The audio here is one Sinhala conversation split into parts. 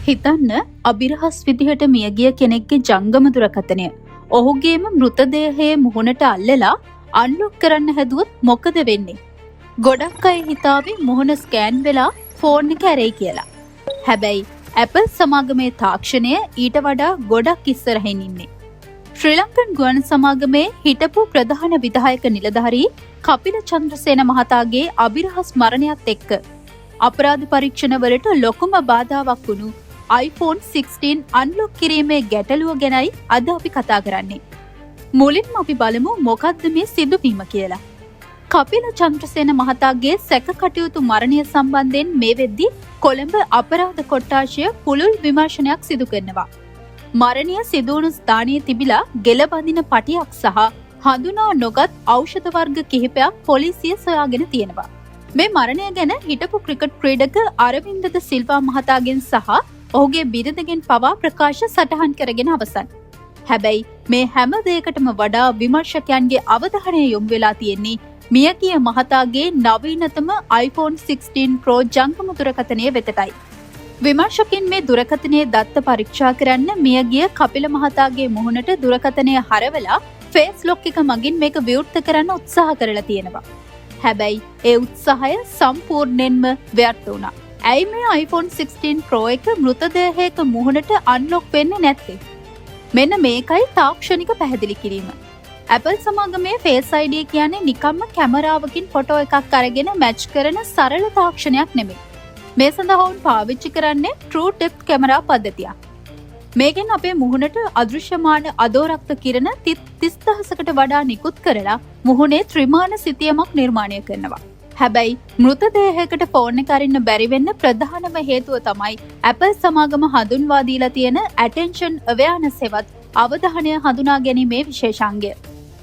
හිතන්න අබිරහස් විදිහට මියගිය කෙනෙක්ගේ ජංගම දුරකථනය ඔහුගේම මෘතදේහයේ මුහුණට අල්ලලා අන්ලොක් කරන්න හැදුවොත් මොකද වෙන්නේ? ගොඩක් අය හිතාවේ මුහුණ ස්කෑන් වෙලා ෆෝන් එක ඇරෙයි කියලා. හැබැයි Apple සමාගමේ තාක්ෂණය ඊට වඩා ගොඩක් ඉස්සරහින් ඉන්නේ. ශ්‍රී ලංකන් ගුවන් සමාගමේ හිටපු ප්‍රධාන විධායක නිලධාරී කපිල චන්ද්‍රසේන මහතාගේ අබිරහස් මරණයත් එක්ක අපරාධ පරීක්ෂණවලට ලොකුම බාධාවක් වුණු iPhone 16 අන්ලොක් කිරීමේ ගැටලුව ගැනයි අද අපි කතා කරන්නේ. මුලින්ම අපි බලමු මොකක්ද මේ සිදුවීම කියලා. කපිල චන්ද්‍රසේන මහතාගේ සැක කටයුතු මරණය සම්බන්ධයෙන් මේ වෙද්දී කොළඹ අපරාධ කොට්ටාශය පුළුල් විමර්ශනයක් සිදු කරනවා. මරණය සිදුවුණු ස්ථානයේ තිබිලා ගෙලබඳින පටියක් සහ හඳුනා නොගත් ඖෂධ වර්ග කිහිපයක් පොලිසිය සොයාගෙන තියෙනවා. මේ මරණය ගැන හිටපු ක්‍රිකට් ක්‍රීඩක අරවින්ද ද සිල්වා මහතාගෙන් සහ ඔහුගේ බිරිඳගෙන් පවා ප්‍රකාශ සටහන් කරගෙන අවසන්. හැබැයි මේ හැම දෙයකටම වඩා විමර්ශකයන්ගේ අවධානය යොමු වෙලා තියෙන්නේ මියගිය මහතාගේ නවීනතම iPhone 16 Pro ජංගම දුරකථනය වෙතටයි. විමර්ශකින් මේ දුරකථනයේ දත්ත පරීක්ෂා කරන්න මියගිය කපිල මහතාගේ මුහුණට දුරකථනය හරවලා ෆේස් ලොක් එක මගින් මේක විවෘත කරන්න උත්සාහ කරලා තියෙනවා. හැබැයි ඒ උත්සාහය සම්පූර්ණයෙන්ම ව්‍යර්ථ වුණා. ඇයි මේ iPhone 16 Pro එක මෘතදේහයක මුහුණට අන්ලොක් වෙන්නේ නැත්තේ? මෙන්න මේකයි තාක්ෂණික පැහැදිලි කිරීම. Apple සමාගමේ Face ID කියන්නේ නිකම්ම කැමරාවකින් ෆොටෝ එකක් අරගෙන මැච් කරන සරල තාක්ෂණයක් නෙමෙයි. මේ සඳහා වුන් පාවිච්චි කරන්නේ True Depth කැමරා පද්ධතියක්. මේකෙන් අපේ මුහුණට අදෘශ්‍යමාන අදෝරක්ත කිරණ 30000කට වඩා නිකුත් කරලා මුහුණේ ත්‍රිමාන සිතියමක් නිර්මාණය කරනවා. හැබැයි මෘතදේහයකට ෆෝන් එක අරින්න බැරි වෙන්න ප්‍රධානම හේතුව තමයි Apple සමාගම හඳුන්වා දීලා තියෙන Attention Awareness එවත් අවධානය හඳුනා ගැනීමේ විශේෂාංගය.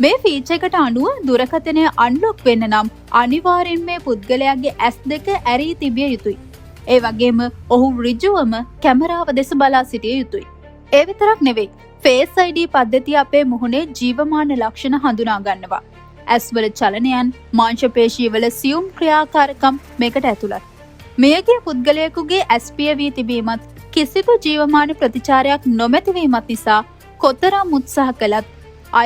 මේ ෆීචර් එකට අනුව දුරකථනය අන්ලොක් වෙන්න නම් අනිවාර්යෙන් මේ පුද්ගලයාගේ S2 ඇරී තිබිය යුතුයි. ඒ වගේම ඔහු ඍජුවම කැමරාව දෙස බලා සිටිය යුතුයි. ඒ විතරක් නෙවෙයි. Face ID පද්ධතිය අපේ මුහුණේ ජීවමාන ලක්ෂණ හඳුනා ගන්නවා. ඇස්වල චලනයන්, මාංශපේශීවල සියුම් ක්‍රියාකාරකම් මේකට ඇතුළත්. මෙයගේ පුද්ගලයෙකුගේ ඇස් පිය වී තිබීමත් කිසිදු ජීවමාන ප්‍රතිචාරයක් නොමැතිවීමත් නිසා කොතරම් උත්සාහ කළත්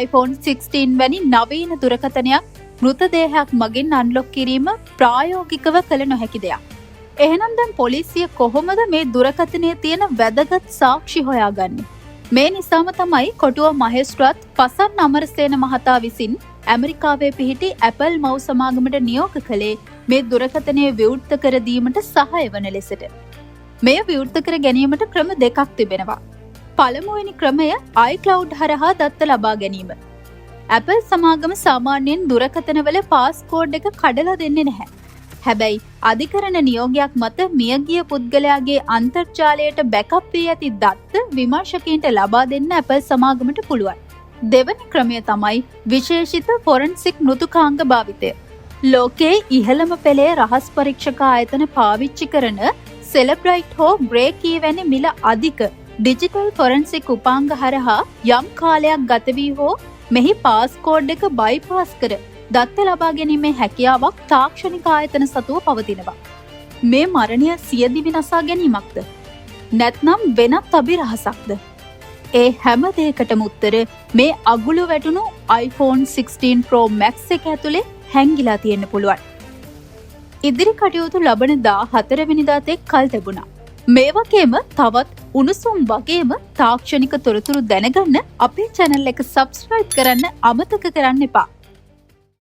iPhone 16 වැනි නවීන දුරකථනයක් මෘතදේහයක් මගින් අන්ලොක් කිරීම ප්‍රායෝගිකව කළ නොහැකි දෙයක්. එහෙනම් දැන් පොලිසිය කොහොමද මේ දුරකථනයේ තියෙන වැදගත් සාක්ෂි හොයාගන්නේ? මේ නිසාම තමයි කොටුව මහේස්ත්‍රාත් පසන් අමරසේන මහතා විසින් ඇමරිකාවේ පිහිටි Apple මව් සමාගමට නියෝග කළේ මේ දුරකථනය විවෘත කර දීමට සහාය වන ලෙසට. මෙය විවෘත කර ගැනීමට ක්‍රම දෙකක් තිබෙනවා. පළමුවෙනි ක්‍රමය iCloud හරහා දත්ත ලබා ගැනීම. Apple සමාගම සාමාන්‍යයෙන් දුරකථනවල පාස්කෝඩ් එක කඩලා දෙන්නේ නැහැ. හැබැයි අධිකරණ නියෝගයක් මත මියගිය පුද්ගලයාගේ අන්තර්ජාලයට බැකප් වී ඇති දත්ත විමර්ශකයන්ට ලබා දෙන්න Apple සමාගමට පුළුවන්. දෙවැනි ක්‍රමය තමයි විශේෂිත ෆොරන්සික් මෘදුකාංග භාවිතය. ලෝකයේ ඉහළම පෙළේ රහස් පරීක්ෂක ආයතන පාවිච්චි කරන සෙලබ්‍රයිට් හෝ බ්‍රේකී වැනි මිල අධික ඩිජිටල් ෆොරන්සික් උපාංග හරහා යම් කාලයක් ගත වී හෝ මෙහි පාස්කෝඩ් එක බයිපාස් කර දත්ත ලබා ගැනීමේ හැකියාවක් තාක්ෂණික ආයතන සතුව පවතිනවා. මේ මරණය සියදිවි නසා ගැනීමක්ද? නැත්නම් වෙනත් අභිරහසක්ද? ඒ හැම දෙයකටම උත්තර මේ අගුළු වැටුණු iPhone 16 Pro Max එක ඇතුලේ හැංගිලා තියෙන්න පුළුවන්. ඉදිරි කටයුතු ලබන 14 වෙනිදා තෙක් කල් තිබුණා. මේ වගේම තවත් උණුසුම් වගේම තාක්ෂණික තොරතුරු දැනගන්න අපේ channel එක subscribe කරන්න අමතක කරන්න එපා.